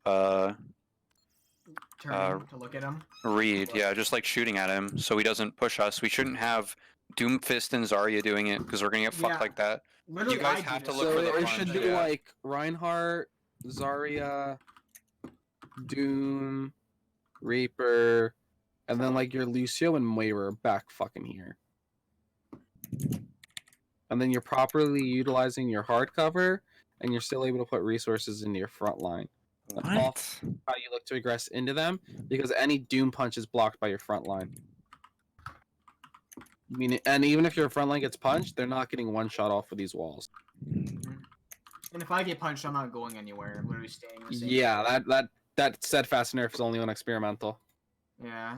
Turning to look at him. Reed, yeah, just like shooting at him so he doesn't push us. We shouldn't have Doomfist and Zarya doing it because we're gonna get fucked like that. Literally, You guys I do have to this. look for the it punch, should be yeah. like Reinhardt, Zarya, Doom, Reaper, and then like your Lucio and Moira back fucking here. And then you're properly utilizing your hard cover, and you're still able to put resources into your front line. What? How you look to aggress into them, because any Doom punch is blocked by your front line. I mean, and even if your front line gets punched, they're not getting one shot off of these walls. And if I get punched, I'm not going anywhere. I'm literally staying in the same Yeah, that steadfast nerf is only on experimental. Yeah.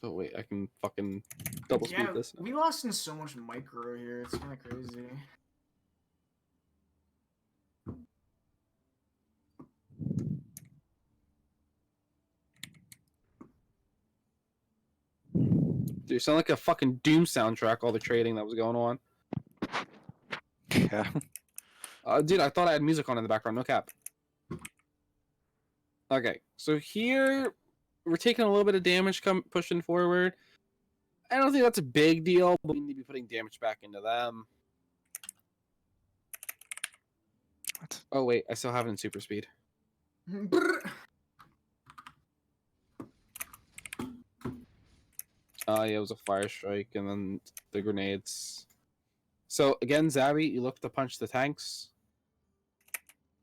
Oh wait, I can fucking double speed this. We lost in so much micro here. It's kind of crazy. Dude, you sound like a fucking Doom soundtrack, all the trading that was going on. Yeah. Dude, I thought I had music on in the background, no cap. Okay, so here we're taking a little bit of damage pushing forward. I don't think that's a big deal, but we need to be putting damage back into them. What? Oh wait, I still have it in super speed. Yeah, it was a fire strike and then the grenades. So again, Zabby, you look to punch the tanks.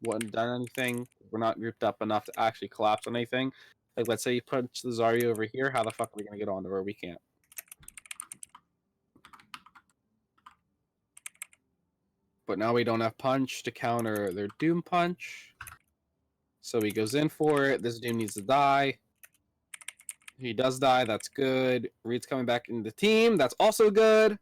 Wasn't done anything. We're not grouped up enough to actually collapse on anything. Like, let's say you punch the Zarya over here. How the fuck are we gonna get onto where we can't? But now we don't have punch to counter their Doom punch. So he goes in for it. This Doom needs to die. He does die. That's good. Reed's coming back into the team. That's also good.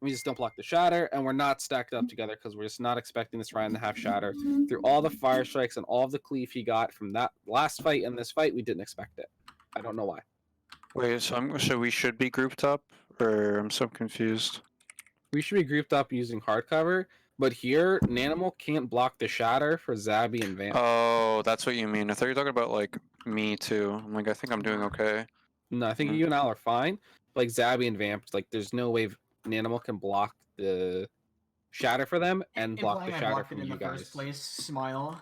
We just don't block the shatter, and we're not stacked up together because we're just not expecting this Ryan to have shatter. Through all the fire strikes and all of the cleave he got from that last fight and this fight, we didn't expect it. I don't know why. Wait, so we should be grouped up, or I'm so confused. We should be grouped up using hardcover, but here, Nanimal can't block the shatter for Zabby and Vamp. Oh, that's what you mean. I thought you were talking about like me too. I'm like, I think I'm doing okay. No, I think you and Al are fine. Like Zabby and Vamp, like there's no way Nanimal can block the shatter for them and block the shatter from you guys. First place, smile.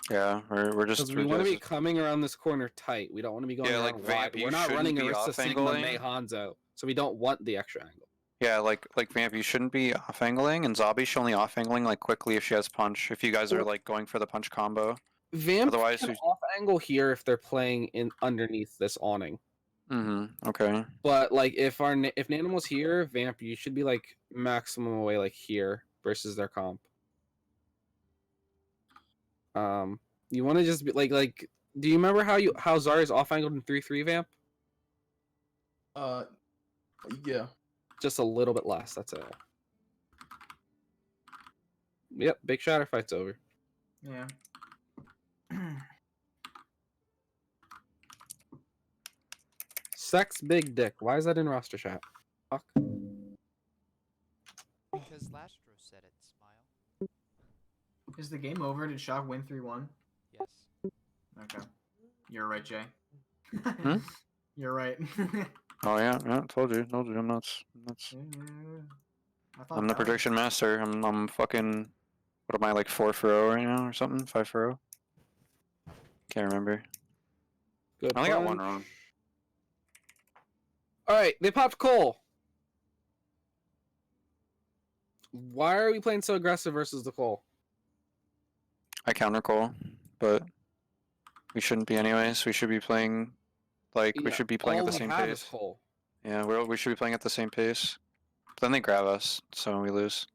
Yeah, we're just. We want to be coming around this corner tight. We don't want to be going around like Vamp, wide. We're not running Arista Sigma off-angling. Mei Hanzo, so we don't want the extra angle. Yeah, like Vamp, you shouldn't be off-angling, and Zabi should only off-angling like quickly if she has punch. If you guys are like going for the punch combo. Vamp Otherwise, can off angle here if they're playing in underneath this awning. Okay. But like if Nanimal's here, Vamp, you should be like maximum away like here versus their comp. You want to just be like. Do you remember how Zarya's off angled in 3-3 Vamp? Yeah. Just a little bit less. That's it. Yep, big shatter fight's over. Yeah. Sex big dick. Why is that in roster chat? Fuck. Because Lastro said it, Smile. Is the game over? Did Shock win 3-1? Yes. Okay. You're right, Jay. Hmm? You're right. Oh yeah, told you, I'm nuts. I'm the prediction master. I'm fucking. What am I, like 4-0 right now or something? 5-0? Can't remember. Good. I only got one wrong. All right, they popped Cole. Why are we playing so aggressive versus the Cole? I counter Cole, but we shouldn't be anyways. We should be playing like we should be playing at the same pace. Cole. Yeah, we should be playing at the same pace. But then they grab us, so we lose.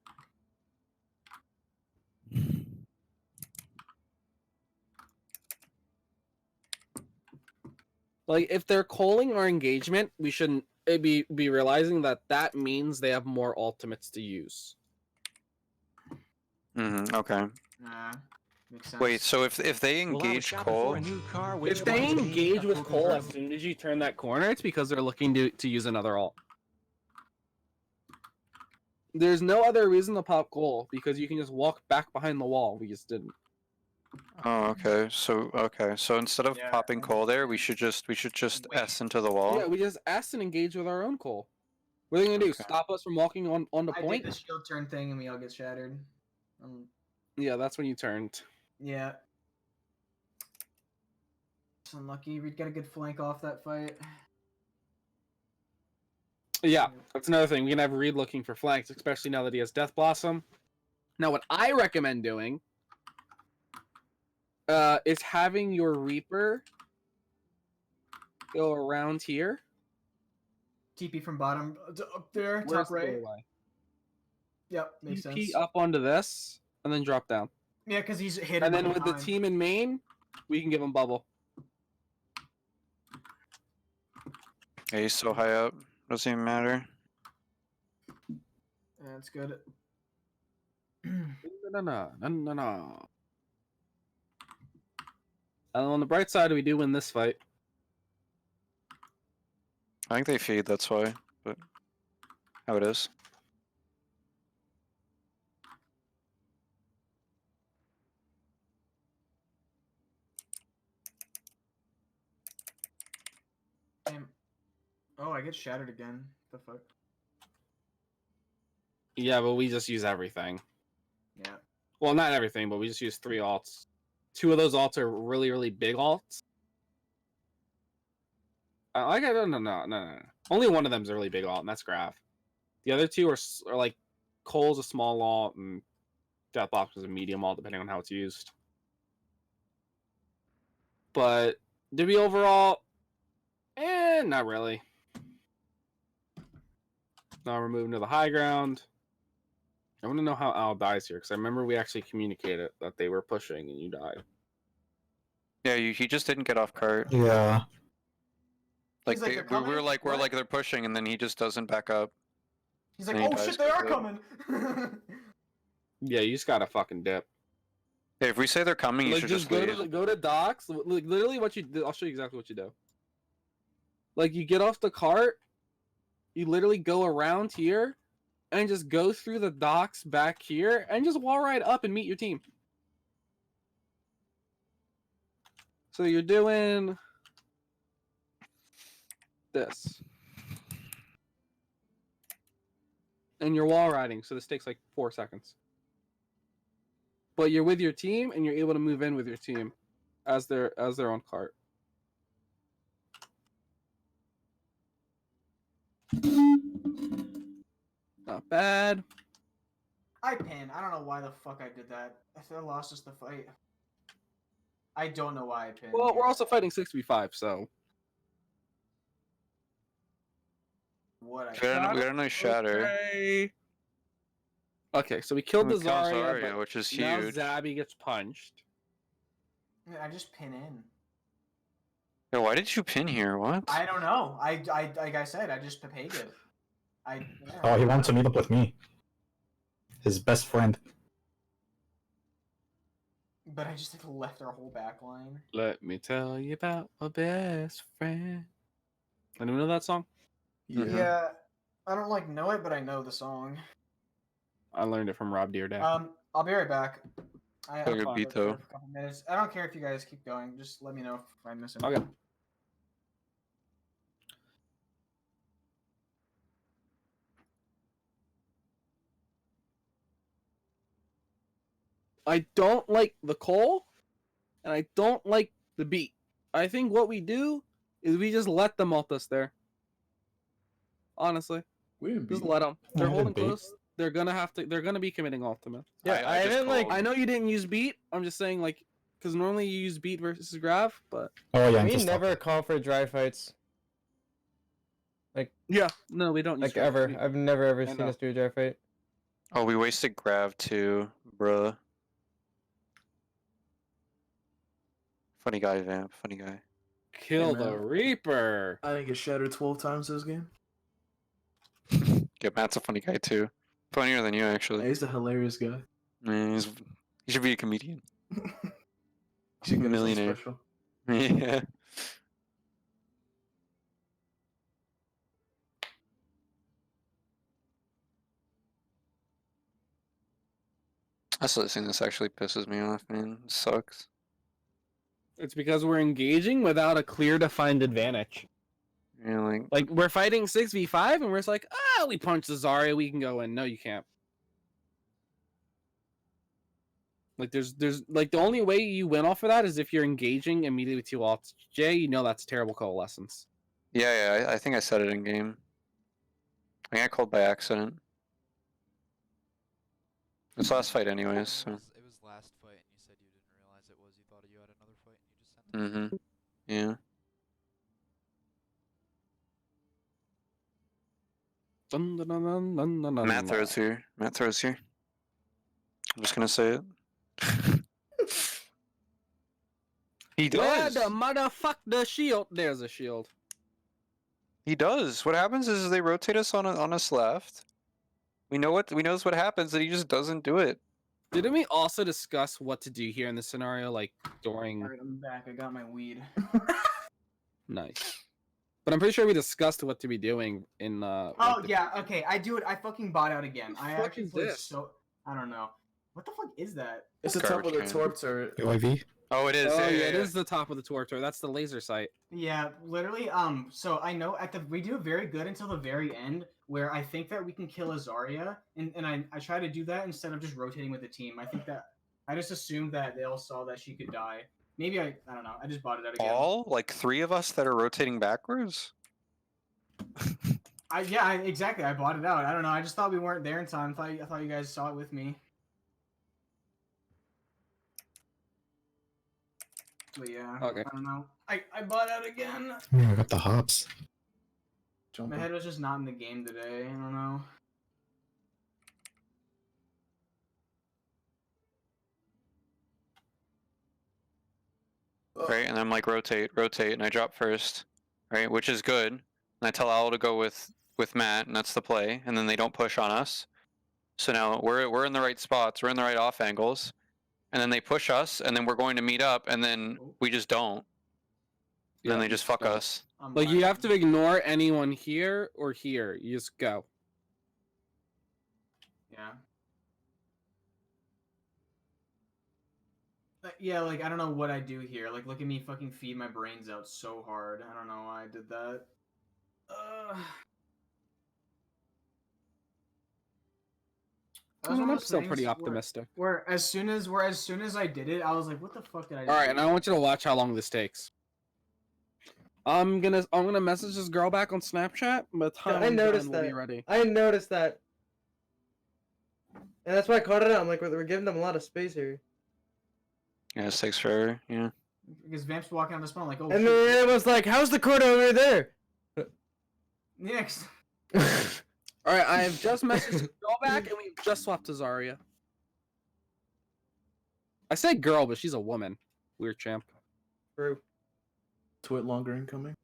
Like if they're calling our engagement, we shouldn't be realizing that means they have more ultimates to use. Okay. Makes sense. Wait, so if they engage Cole, If they engage with Cole as soon as you turn that corner, it's because they're looking to use another ult. There's no other reason to pop goal because you can just walk back behind the wall. We just didn't. Oh, okay. So instead of Yeah, popping I coal there, we understand. should just Wait. S into the wall. Yeah, we just asked and engage with our own goal. What are they gonna do? Okay. Stop us from walking on the I point? did the shield turn thing and we all get shattered. Yeah, that's when you turned. Yeah. It's unlucky. We'd get a good flank off that fight. Yeah, that's another thing. We can have Reed looking for flanks, especially now that he has Death Blossom. Now, what I recommend doing is having your Reaper go around here. TP from bottom up there, Where's top the right. doorway? Yep, makes TP sense. up onto this, and then drop down. Yeah, because he's hidden. And then whole with the time. team in main, we can give him bubble. Yeah, he's so high up. Doesn't even matter. Yeah, that's good. No. And on the bright side, we do win this fight. I think they feed, that's why. But how it is. Damn. Oh, I get shattered again. The fuck? Yeah, but we just use everything. Yeah. Well, not everything, but we just use 3 alts. 2 of those alts are really, really big alts. No. Only one of them is a really big alt, and that's Graph. The other 2 are like Cole's a small alt, and Deathbox is a medium alt, depending on how it's used. But did we overall? Not really. Now we're moving to the high ground. I want to know how Al dies here, because I remember we actually communicated that they were pushing and you died. Yeah, he just didn't get off cart. Yeah. Like, He's like, they, "They're we're coming? like What?" they're pushing, and then he just doesn't back up. He's like, And he oh dies shit, they are quickly. coming. Yeah, you just gotta fucking dip. Hey, if we say they're coming, you Like, should just just go leave. go to docks. Like, literally, what you do. I'll show you exactly what you do. Like, you get off the cart, you literally go around here, and just go through the docks back here, and just wall ride up and meet your team. So you're doing this. And you're wall riding, so this takes like 4 seconds. But you're with your team, and you're able to move in with your team as they're on cart. Not bad. I pin. I don't know why the fuck I did that. I thought I lost us the fight. I don't know why I pinned. Well, we're also fighting 6v5, so. What I We got a nice shatter. Okay, so we killed the We killed Zarya, Zarya, but which is now huge. Zabby gets punched. I just pin in. Yeah, why did you pin here? What? I don't know. I like I said, I just papeged it. Yeah. Oh, he wants to meet up with me. His best friend. But I just left our whole back line. Let me tell you about my best friend. Anyone know that song? Mhm. Yeah. I don't like know it, but I know the song. I learned it from Rob Deerday. I'll be right back. a good I'll beat, go for though. a couple minutes. I don't care if you guys keep going. Just let me know if I miss it. Okay. I don't like the call, and I don't like the beat. I think what we do is we just let them ult us there. Honestly, We didn't just beat. let them. They're We holding didn't beat. close. They're gonna be committing ultimate. Yeah, I just didn't like. called. I know you didn't use beat. I'm just saying, like, because normally you use beat versus grav, but Oh yeah, We into never stuff. call for dry fights. yeah, no, we don't use Like grav. ever. We- I've never ever I seen know. us do a dry fight. Oh, we wasted grav too, bruh. Funny guy, Vamp. Funny guy. Kill Hey, the man. Reaper. I didn't get shattered 12 times this game. Yeah, Matt's a funny guy too. Funnier than you, Hey, actually. he's a hilarious guy. He should be a comedian. He should get his own Millionaire. special. Yeah. That's the thing this actually pisses me off, man. It sucks. It's because we're engaging without a clear defined advantage. Yeah, like Like we're fighting 6v5 and we're just like, ah, we punch the Zarya, we can go in. No, you can't. Like there's like the only way you win off of that is if you're engaging immediately with 2 ults. Jay, you know that's terrible coalescence. yeah, I think I said it in game. I got called by accident. This last fight anyways, so. It was last fight, and you said you didn't realize it was. You thought you had another fight, and you just sent it. Yeah. Dun, dun, dun, dun, dun, dun, dun, Matt dun. throws here. Matt throws here. I'm just gonna say it. He Yeah, does. the motherfuck the shield. There's a shield. He does. What happens is they rotate us on us left. We know what happens, and he just doesn't do it. Didn't we also discuss what to do here in this scenario, like during? Alright, I'm back. I got my weed. Nice. But I'm pretty sure we discussed what to be doing in. Oh like, the- yeah, okay. I do it. I fucking bought out again. The I fuck actually is played this? so. I don't know. What the fuck is that? It's the top of the Garbage can. torp turret. UIV? Oh, it is. Oh yeah, it is the top of the torch. That's the laser sight. Yeah, literally. So I know we do very good until the very end, where I think that we can kill a Zarya, and I try to do that instead of just rotating with the team. I think that I just assumed that they all saw that she could die. Maybe I don't know. I just bought it out again. All like 3 of us that are rotating backwards. Exactly. I bought it out. I don't know. I just thought we weren't there in time. I thought you guys saw it with me. But yeah. Okay. I don't know. I bought out again. I got the hops. Jump My in. head was just not in the game today. I don't know. Right, and I'm like rotate, and I drop first, right, which is good. And I tell Owl to go with Matt, and that's the play. And then they don't push on us. So now we're in the right spots, we're in the right off angles, and then they push us, and then we're going to meet up, and then we just don't. Then they just fuck don't. us. I'm Like you blind. have to ignore anyone here or here. You just go. Yeah. Yeah, like I don't know what I do here. Like, look at me fucking feed my brains out so hard. I don't know why I did that. That was one of I'm those still things pretty optimistic. Where as soon as I did it, I was like, "What the fuck did I do?" All right, and I want you to watch how long this takes. I'm gonna message this girl back on Snapchat. By the time I I'm noticed done, we'll be that. ready. I noticed that. And that's why I called it out. I'm like, we're giving them a lot of space here. Yeah, this takes forever. Yeah. Because Vamp's walking on the spawn like, "Oh And shit." then it was like, how's the court over there? Next. All right, I have just messaged the girl back, and we just swapped to Zarya. I say girl, but she's a woman. Weird champ. True. Twit longer incoming.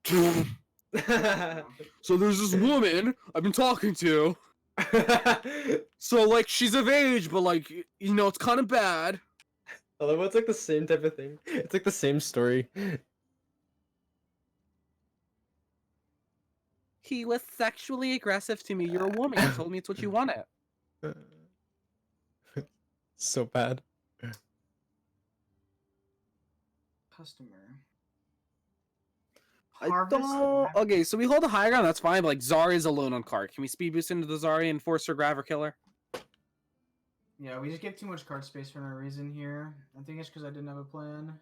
So there's this woman I've been talking to. So like she's of age, but like you know it's kind of bad. Although it's like the same type of thing. It's like the same story. He was sexually aggressive to me. You're a woman. You told me it's what you wanted. So bad. Customer. I Harvest don't. map- Okay, so we hold the high ground. That's fine. But like Zarya's alone on card. Can we speed boost into the Zarya and force her grab or kill her? Yeah, we just give too much card space for no reason here. I think it's because I didn't have a plan.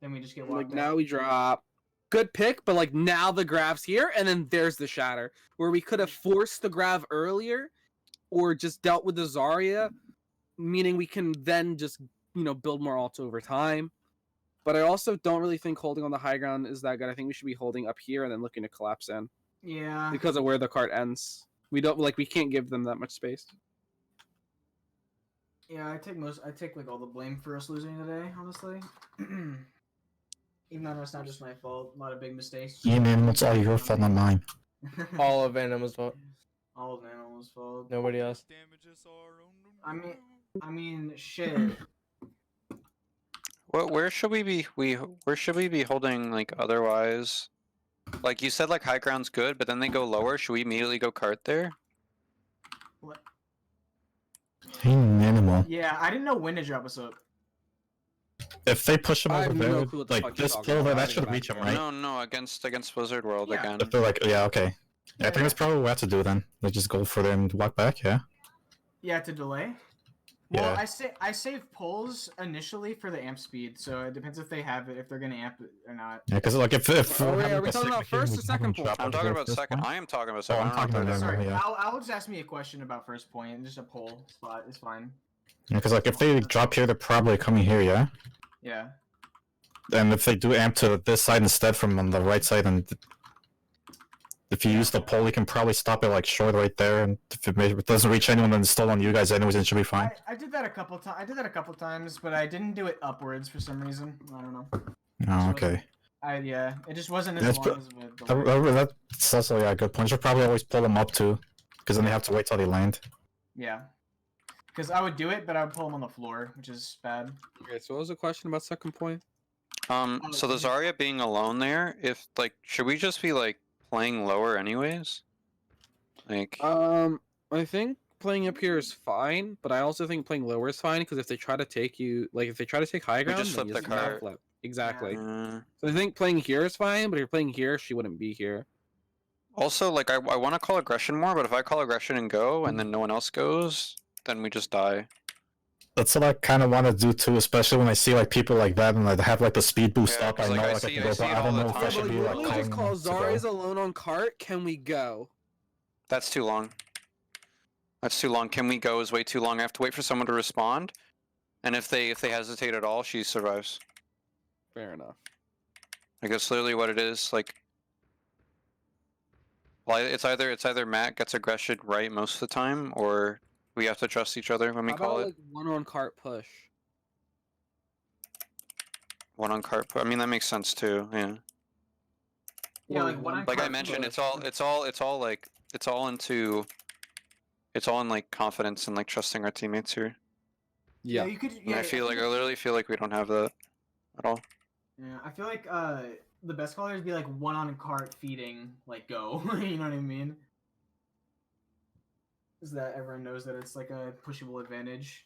Then we just get Like walked now out. we drop. Good pick, but like now the grab's here, and then there's the shatter where we could have forced the grab earlier, or just dealt with the Zarya, meaning we can then just build more ults over time. But I also don't really think holding on the high ground is that good. I think we should be holding up here and then looking to collapse in Yeah. because of where the cart ends. We can't give them that much space. Yeah, I take like all the blame for us losing today, honestly. Even though it's not just my fault, a lot of big mistakes. Yeah, man, it's all your fault, not mine. All of Animal's fault. All of Animal's fault. Nobody else. Damages are I mean, shit. Where should we be? Where should we be holding like otherwise? Like you said, like high ground's good, but then they go lower. Should we immediately go cart there? What? He minimal. Yeah, I didn't know when to drop us up. If they push him I over have no there, clue what the like fuck you're this talking pill, about. I that had to go should back reach him, and right? No, against Blizzard World Yeah. again. If they're like, yeah, okay. Yeah, I think that's probably what we have to do then. Let's just go for them and walk back, yeah? Yeah, to delay. Well, Yeah. I save pulls initially for the amp speed, so it depends if they have it, if they're gonna amp it or not. Yeah, because like if Are we're we- having are we a talking about sick game, first we or just have them second point? drop I'm over talking there about first second. point. I am talking about Oh, second. I'm I don't know talking what about they're that. doing. Sorry, yeah. Al just asked me a question about first point. Just a pull spot is fine. Yeah, because like if they drop here, they're probably coming here, yeah? Yeah. And if they do amp to this side instead from on the right side, and if you use the pole, you can probably stop it like short right there, and if it doesn't reach anyone, then it's still on you guys anyways, and it should be fine. I did that a couple times. I did that a couple times, but I didn't do it upwards for some reason. I don't know. Oh, okay. Yeah, it just wasn't as That's long as a delay. That's also, yeah, a good point. You should probably always pull them up too, because then they have to wait till they land. Yeah. Because I would do it, but I would pull them on the floor, which is bad. Okay, so what was the question about second point? So the Zarya being alone there, if like, should we just be like playing lower anyways? Like, I think playing up here is fine, but I also think playing lower is fine because if they try to take you, like if they try to take high ground, just then flip you the just now cart. flip. Exactly. mm, So I think playing here is fine, but if you're playing here, she wouldn't be here. also, like, I want to call aggression more, but if I call aggression and go, and then no one else goes, then we just die. That's what I kind of want to do too, especially when I see like people like that and like have like the speed boost Yeah, up. I 'cause, know like, I like I see- can I go, see but it I all don't the know if I time. should but be you like literally just calling call them to Zarya's go. alone on cart. Can we go? That's too long. That's too long. Can we go is way too long. I have to wait for someone to respond, and if they hesitate at all, she survives. Fair enough. Like that's literally what it is. Like, well, it's either Matt gets aggression right most of the time, or we have to trust each other when we How call about it. like one on cart push? One on cart. I mean that makes sense too. Yeah. Yeah, Or like one on Like I cart mentioned, push. it's all in like confidence and like trusting our teammates here. Yeah. you could. And Yeah, I literally feel like we don't have that at all. Yeah, I feel like the best color would be like one on cart feeding, like go. You know what I mean? Is that everyone knows that it's like a pushable advantage.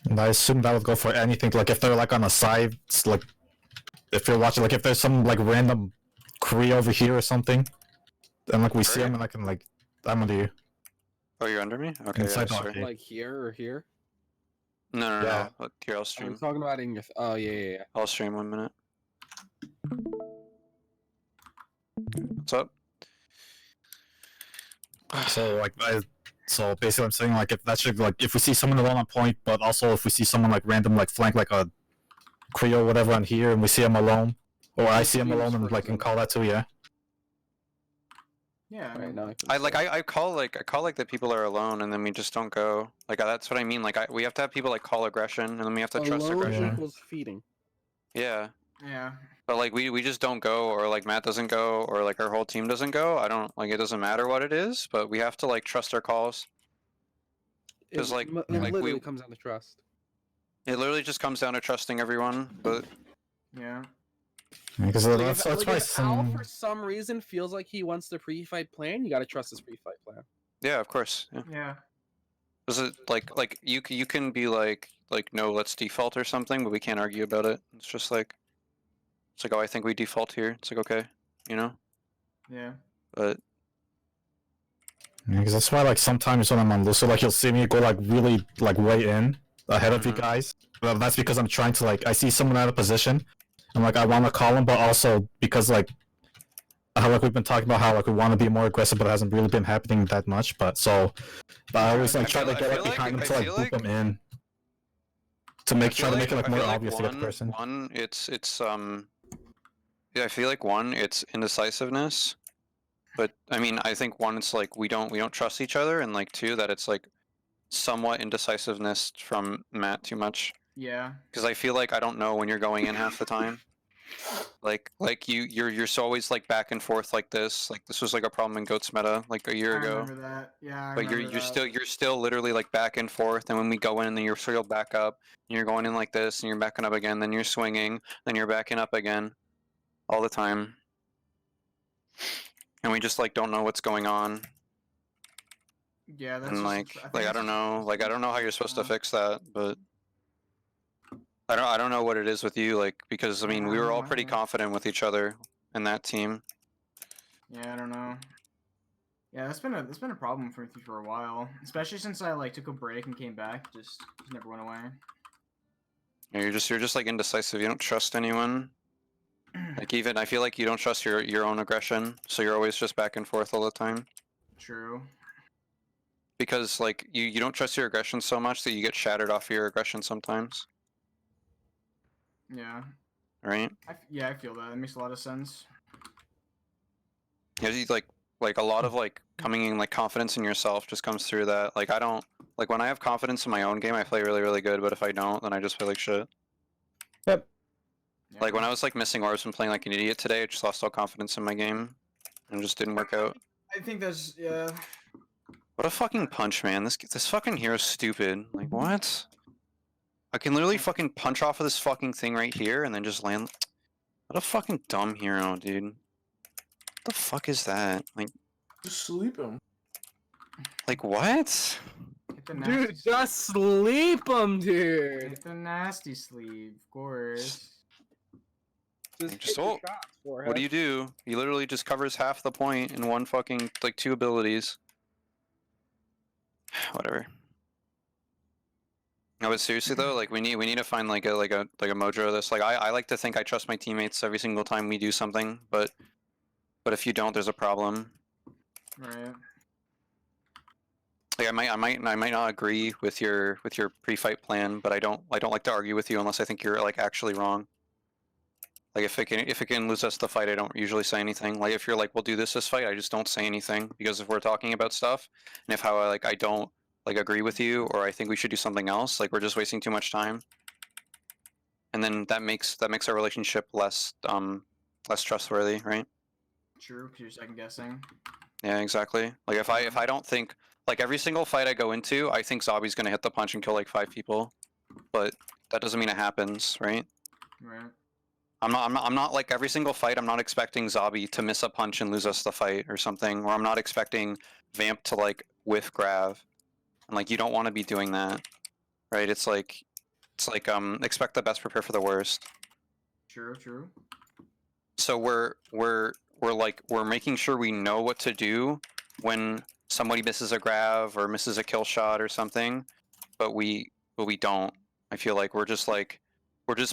And I assume that would go for anything. Like if they're like on the side, it's like if you're watching, like if there's some like random Kree over here or something, and like we see Alright. him, and I can like I'm under you. Oh, you're under me? Okay, yeah, Inside the sorry. arcade. Like here or here? No, Yeah. no. Here, I'll I'm stream. talking about in your. Oh yeah. I'll stream 1 minute. What's up? So like so basically I'm saying like if that should like if we see someone alone on point, but also if we see someone like random like flank like a Kree or whatever on here, and we see him alone, or I see him alone and like can call that too, yeah. Yeah. Alright, now I call like that people are alone and then we just don't go. Like that's what I mean. Like we have to have people like call aggression and then we have to trust alone aggression. Yeah. equals feeding. Yeah. Yeah. But like we just don't go, or like Matt doesn't go, or like our whole team doesn't go. I don't like it doesn't matter what it is, but we have to like trust our calls. 'Cause, like- it like, literally we- comes down to trust. It literally just comes down to trusting everyone. But Yeah. Because Like, that's if, like, why if Al some for some reason feels like he wants the pre-fight plan, you gotta trust his pre-fight plan. yeah, of course. Yeah. Yeah. Is it like you can be like no, let's default or something, but we can't argue about it. It's just like it's like, oh, I think we default here. It's like, okay, you know. Yeah. But because that's why like sometimes when I'm on Lucio, like you'll see me go like really like way in ahead of you Mhm. guys. Well, that's because I'm trying to like I see someone out of position, and like I want to call him, but also because like how like we've been talking about how like we want to be more aggressive, but it hasn't really been happening that much. But I always like try to get like behind him to like boop him in to make try to make it like more obvious to get the person. One, it's yeah, I feel like one, it's indecisiveness. But I mean, I think one, it's like we don't trust each other, and like two, that it's like somewhat indecisiveness from Matt too much. Yeah. Because I feel like I don't know when you're going in half the time. Like you're so always like back and forth like this. Like this was like a problem in Goats meta like a year I ago. remember that. Yeah. I But remember that. you're still literally like back and forth, and when we go in, then you're still back up, and you're going in like this, and you're backing up again, then you're swinging, then you're backing up again, all the time. And we just like don't know what's going on. Yeah, that's And just, like think I it's don't just- know, like I don't know how you're supposed to uh, fix that, but I don't know what it is with you, like because I mean Yeah, I we don't were know all pretty either. confident with each other in that team. Yeah, I don't know. Yeah, that's been a problem for me for a while, especially since I like took a break and came back. Just never went away. Yeah, you're just like indecisive. You don't trust anyone. Like even I feel like you don't trust your own aggression, so you're always just back and forth all the time. True. Because like you don't trust your aggression so much that you get shattered off your aggression sometimes, Yeah. right? Yeah, I feel that. It makes a lot of sense. Yeah, you, like a lot of like coming in like confidence in yourself just comes through that. Like I don't like when I have confidence in my own game, I play really good. But if I don't, then I just play like shit. Yep. Yeah. Like when I was like missing orbs and playing like an idiot today, I just lost all confidence in my game, and it just didn't work out. I think that's yeah. What a fucking punch, man! This fucking hero's stupid. Like what? I can literally fucking punch off of this fucking thing right here and then just land. What a fucking dumb hero, dude. What the fuck is that? Just sleep him. Like what? Hit the nasty Dude, just sleep him, dude. Hit the nasty sleeve, of course. Just Just hit your ult. shots for What do you do? He literally just covers half the point in one fucking like 2 abilities. Whatever. No, but seriously though, like we need to find like a mojo of this. Like I like to think I trust my teammates every single time we do something, but if you don't, there's a problem. Right. Like I might not agree with your pre-fight plan, but I don't like to argue with you unless I think you're like actually wrong. Like if it can lose us the fight, I don't usually say anything. Like if you're like, we'll do this fight, I just don't say anything because if we're talking about stuff, and if how I don't like agree with you or I think we should do something else, like we're just wasting too much time. And then that makes our relationship less trustworthy, right? True, because you're second guessing. Yeah, exactly. Like if I don't think like every single fight I go into, I think Zombie's gonna hit the punch and kill like 5 people, but that doesn't mean it happens, right? Right. I'm not like every single fight. I'm not expecting Zombie to miss a punch and lose us the fight or something, or I'm not expecting Vamp to like whiff Grav, and like you don't want to be doing that, right? It's like expect the best, prepare for the worst. True. True. So we're making sure we know what to do when somebody misses a Grav or misses a kill shot or something, but we don't. I feel like we're just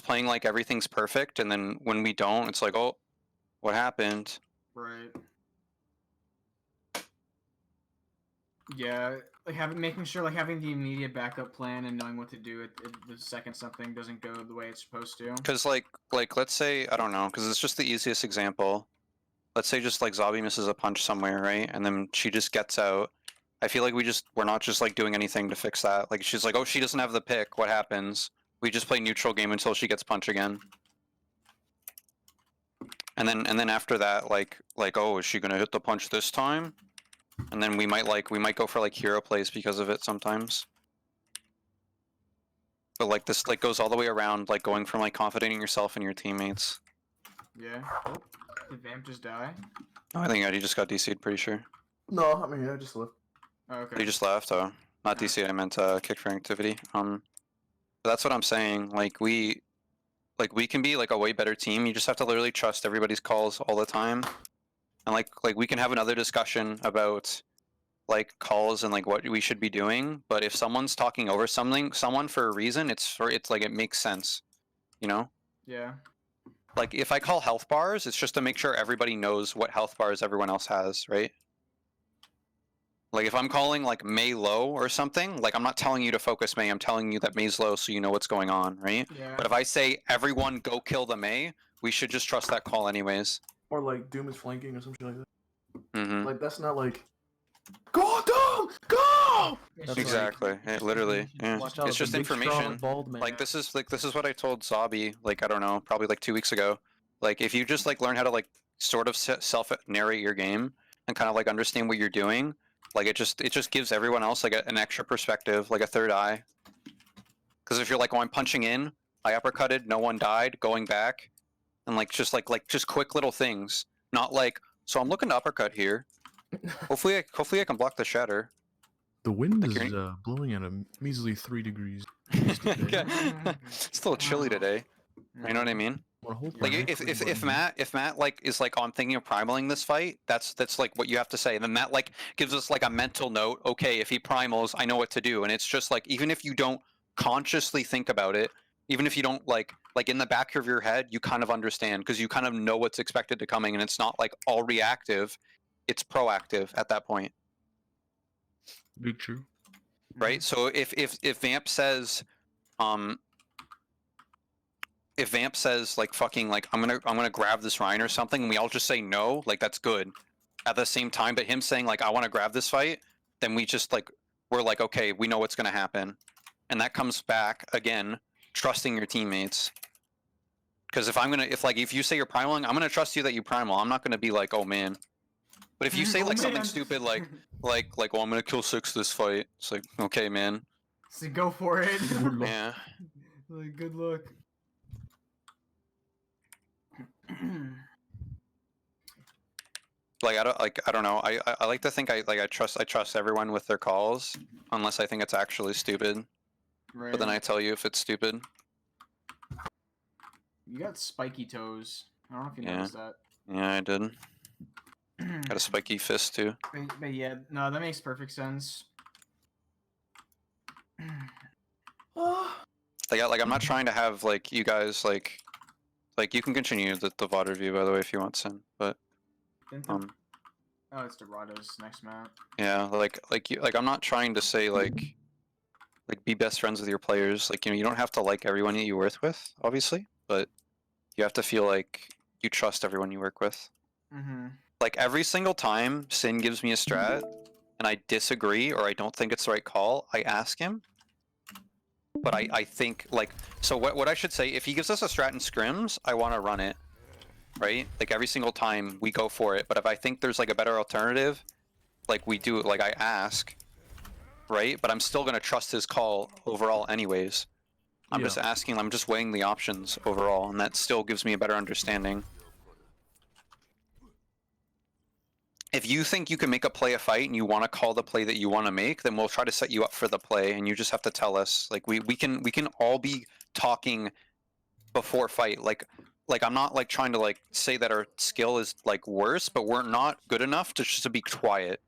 playing like everything's perfect, and then when we don't, it's like, oh, what happened? Right. Yeah, like making sure like having the immediate backup plan and knowing what to do the second something doesn't go the way it's supposed to. Because like let's say I don't know, because it's just the easiest example. Let's say just like Zombie misses a punch somewhere, right, and then she just gets out. I feel like we're not just like doing anything to fix that. Like she's like, oh, she doesn't have the pick. What happens? We just play neutral game until she gets punch again. And then after that, like oh, is she gonna hit the punch this time? And then we might go for like hero plays because of it sometimes. But like this like goes all the way around, like going from like confident in yourself and your teammates. Yeah. Oh, did Vamp just die? Oh, I think he just got DC'd, pretty sure. No, I mean I just left. Oh, okay. He just left. Oh, not Yeah. DC'd. I meant kick for activity. But that's what I'm saying. Like we can be like a way better team. You just have to literally trust everybody's calls all the time. And like we can have another discussion about like calls and like what we should be doing. But if someone's talking over someone for a reason, it's like it makes sense, you know? Yeah. Like if I call health bars, it's just to make sure everybody knows what health bars everyone else has, right? Like if I'm calling like Mei low or something, like I'm not telling you to focus Mei, I'm telling you that Mei's low so you know what's going on, right? Yeah. But if I say everyone go kill the Mei, we should just trust that call anyways. Or like Doom is flanking or something like that. Mm-hmm. Like that's not like go Doom! Go! It's That's just- Exactly. Literally. Yeah. Watch out, It's just the big, strong, information. bald man. Like this is what I told Zabi, like I don't know, probably like 2 weeks ago. Like if you just like learn how to like sort of self narrate your game and kind of like understand what you're doing, like it just gives everyone else like an extra perspective, like a third eye. Because if you're like, oh, I'm punching in, I uppercutted, no one died, going back, and like just quick little things, not like, so I'm looking to uppercut here. Hopefully I can block the shatter. The wind Like is you're- blowing at a measly 3 degrees. Okay. It's still chilly today. You know what I mean? Wanna hold Like my if record if button? Matt like is like, oh, I'm thinking of primaling this fight, that's like what you have to say. And then Matt like gives us like a mental note. Okay, if he primals, I know what to do. And it's just like, even if you don't consciously think about it, even if you don't like in the back of your head, you kind of understand because you kind of know what's expected to coming, and it's not like all reactive, it's proactive at that point. Big true. Right? So if Vamp says, if Vamp says like fucking like I'm gonna grab this Ryan or something, and we all just say no, like that's good. At the same time, but him saying like I want to grab this fight, then we just like we're like, okay, we know what's gonna happen, and that comes back again, trusting your teammates. Because if you say you're primaling, I'm gonna trust you that you primal. I'm not gonna be like, oh man. But if you say Oh, like something man. stupid like well, I'm gonna kill 6 this fight, it's like, okay, man. So go for it. Good luck. Yeah. Like, good luck. Like I don't know. I like to think I trust everyone with their calls, unless I think it's actually stupid. Right. But then I tell you if it's stupid. You got spiky toes. I don't know if you Yeah. noticed that. Yeah, I did. Got a spiky fist too. But yeah, no, that makes perfect sense. Like I'm not trying to have like you guys like you can continue the VOD review by the way if you want, Sin. But Oh, it's Dorato's next map. yeah, like I'm not trying to say like be best friends with your players. Like, you know, you don't have to like everyone that you work with, obviously, but you have to feel like you trust everyone you work with. Mm-hmm. Like every single time Sin gives me a strat and I disagree or I don't think it's the right call, I ask him. But I think like, so what I should say, if he gives us a strat in scrims, I want to run it, right? Like every single time we go for it. But if I think there's like a better alternative, like we do, like I ask, right? But I'm still going to trust his call overall anyways. I'm Yeah. just asking, I'm just weighing the options overall, and that still gives me a better understanding. If you think you can make a play a fight and you want to call the play that you want to make, then we'll try to set you up for the play, and you just have to tell us. Like we can all be talking before fight. Like I'm not like trying to like say that our skill is like worse, but we're not good enough to just to be quiet.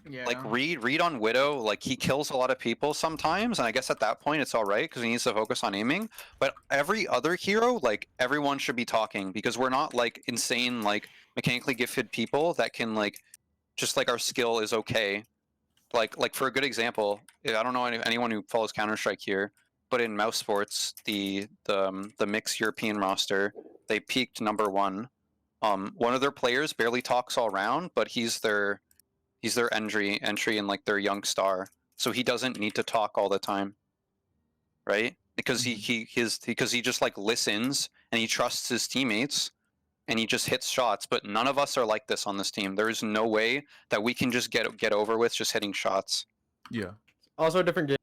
Yeah. Like Reed on Widow, like he kills a lot of people sometimes, and I guess at that point it's all right because he needs to focus on aiming. But every other hero, like everyone should be talking because we're not like insane, like mechanically gifted people that can like just like our skill is okay. Like for a good example, I don't know anyone who follows Counter-Strike here, but in Mouse Sports, the mixed European roster, they peaked #1. One of their players barely talks all round, but he's their entry in like their young star, so he doesn't need to talk all the time, right? Because because he just like listens and he trusts his teammates and he just hits shots. But none of us are like this on this team. There is no way that we can just get over with just hitting shots. Yeah. Also a different game.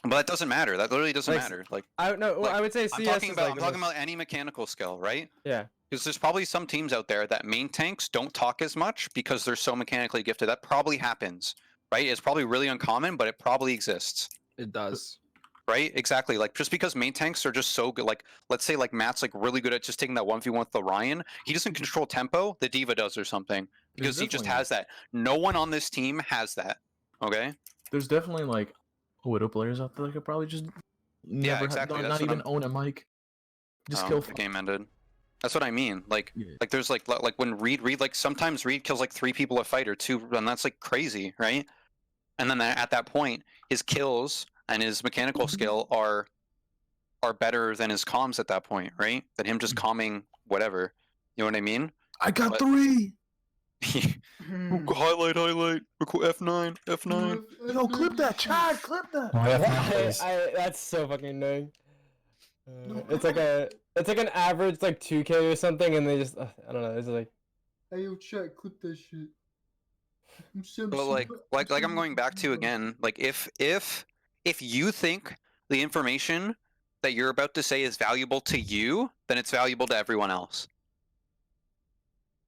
But that doesn't matter. That literally doesn't Like, matter. Like I no, like, I would say I'm CS talking is about like I'm the talking most- about any mechanical skill, right? Yeah. Because there's probably some teams out there that main tanks don't talk as much because they're so mechanically gifted. That probably happens, right? It's probably really uncommon, but it probably exists, It does. right? Exactly. Like just because main tanks are just so good, like let's say like Matt's like really good at just taking that 1v1 with the Ryan. He doesn't control tempo, the Diva does or something because There's he just definitely, has that. No one on this team has that. Okay. There's definitely like Widow players out there that could probably just never exactly, that's not what even own a mic. Just kill. The game ended. That's what I mean. Like, Yeah. like there's like when Reed like sometimes Reed kills like 3 people a fight or 2, and that's like crazy, right? And then at that point, his kills and his mechanical skill are better than his comms at that point, right? Than him just calming whatever. You know what I mean? I got But- 3. Highlight, F9, F9. Yo, clip that, Chad. Clip that. Oh, yeah, That's so fucking annoying. It's like an average like 2K or something, and they just I don't know. It's like Hey, yo, chat, clip that shit. But like I'm going back to again, like if you think the information that you're about to say is valuable to you, then it's valuable to everyone else.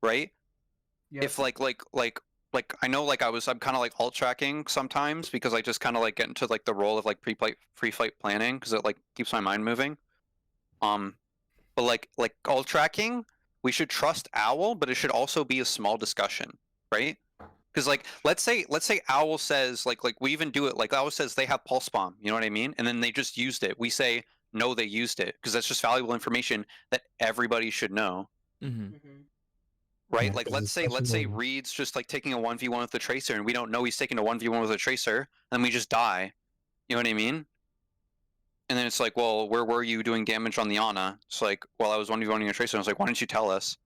Right? Yep. If like like I know like I'm kind of like alt tracking sometimes because I just kind of like get into like the role of like pre-flight planning because it like keeps my mind moving. But like alt tracking, we should trust Owl, but it should also be a small discussion, right? Because like let's say Owl says like we even do it like Owl says they have pulse bomb, you know what I mean? And then they just used it. We say no, they used it because that's just valuable information that everybody should know. Mm-hmm. Right? Yeah, Like 'cause let's say especially- Reed's just like taking a 1v1 with the tracer and we don't know he's taking a 1v1 with a tracer, and we just die. You know what I mean? And then it's like, well, where were you doing damage on the Ana? It's like, well, I was 1v1ing a tracer. I was like, why didn't you tell us?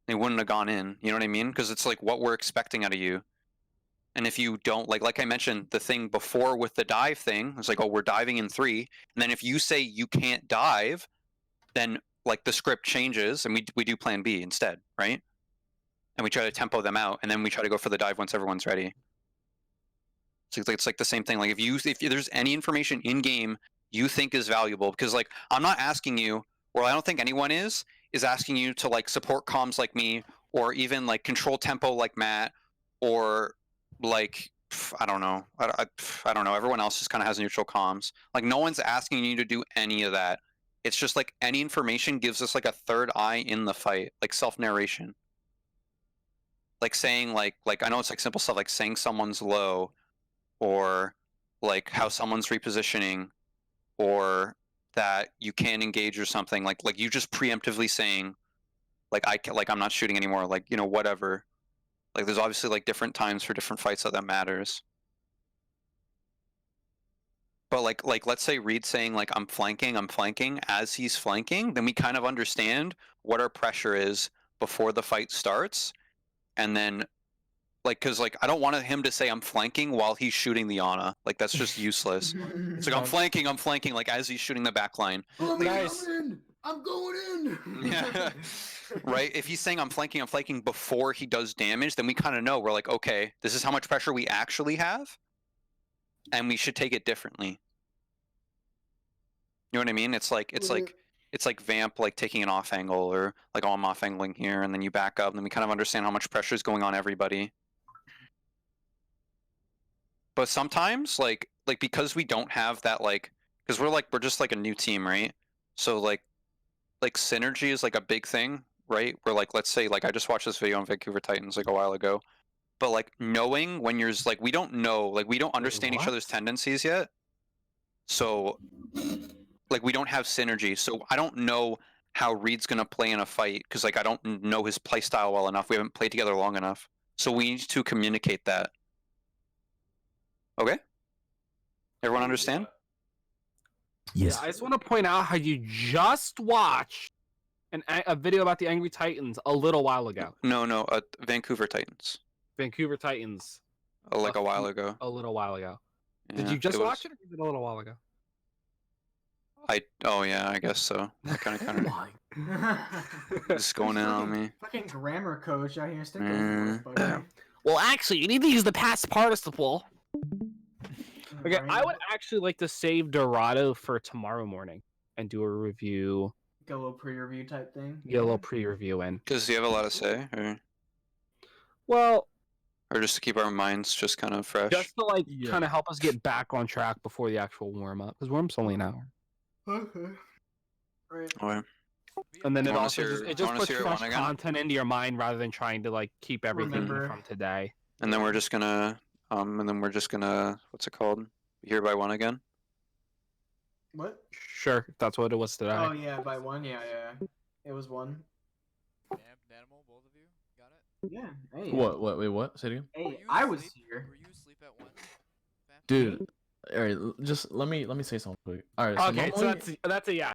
They wouldn't have gone in. You know what I mean? Because it's like what we're expecting out of you. And if you don't like I mentioned the thing before with the dive thing, it's like, oh, we're diving in 3. And then if you say you can't dive, then like the script changes and we do plan B instead, right? And we try to tempo them out, and then we try to go for the dive once everyone's ready. So it's like the same thing. Like if there's any information in game you think is valuable, because like I'm not asking you, or I don't think anyone is asking you to like support comms like me, or even like control tempo like Matt, or like I don't know. I don't know. Everyone else just kind of has neutral comms. Like no one's asking you to do any of that. It's just like any information gives us like a third eye in the fight, like self-narration. Like saying like I know it's like simple stuff like saying someone's low, or like how someone's repositioning, or that you can't engage or something. Like you just preemptively saying like I'm not shooting anymore, like, you know, whatever. Like there's obviously like different times for different fights that matters. But like let's say Reed saying like I'm flanking as he's flanking, then we kind of understand what our pressure is before the fight starts. And then like because like I don't want him to say I'm flanking while he's shooting the Ana. Like that's just useless. It's like I'm flanking like as he's shooting the back line. Nice. I'm going in. Yeah. Right? If he's saying I'm flanking before he does damage, then we kind of know. We're like, okay, this is how much pressure we actually have, and we should take it differently. You know what I mean? It's like Vamp like taking an off angle, or like, oh, I'm off angling here, and then you back up, and then we kind of understand how much pressure is going on everybody. But sometimes like because we don't have that, like, because we're just like a new team, right? So like synergy is like a big thing, right? Where like let's say like I just watched this video on Vancouver Titans like a while ago, but like knowing when you're like we don't know, like we don't understand each other's tendencies yet, so like we don't have synergy. So I don't know how Reed's gonna play in a fight because like I don't know his play style well enough. We haven't played together long enough, so we need to communicate that. Okay, everyone understand? Yes. Yeah, I just want to point out how you just watched a video about the Angry Titans a little while ago. No, Vancouver Titans, Vancouver Titans like a while few- ago. a little while ago. Did Yeah, you just it was- watch it, or was it a little while ago? Oh yeah, I guess so. I kind of just going in on me. Fucking grammar coach out here. Stick Mm. with buddy. Well, actually, you need to use the past participle. Okay, I Right? would actually like to save Dorado for tomorrow morning and do a review, Get a little pre-review type thing. get a little pre-review in. Because you have a lot to say, Well, or just to keep our minds just kind of fresh. just to like Yeah. kind of help us get back on track before the actual warm up, because warm up's only an hour. Okay. Right. Okay. And then it Wanna also hear- just, it just wanna puts hear it fresh one again? content into your mind rather than trying to like keep everything Remember. from today. And then we're just gonna, what's it called? Hereby one again. What? Sure, if that's what it was today. Oh yeah, by one. Yeah. It was one. Nanimal, both of you got it. Yeah. Hey. What? Wait, what? Say it again. Hey, Were you I was asleep? here. Were you asleep at 1? Vamp? Dude. All right, just let me say something quick. All right. So Okay, so normally- that's a yes.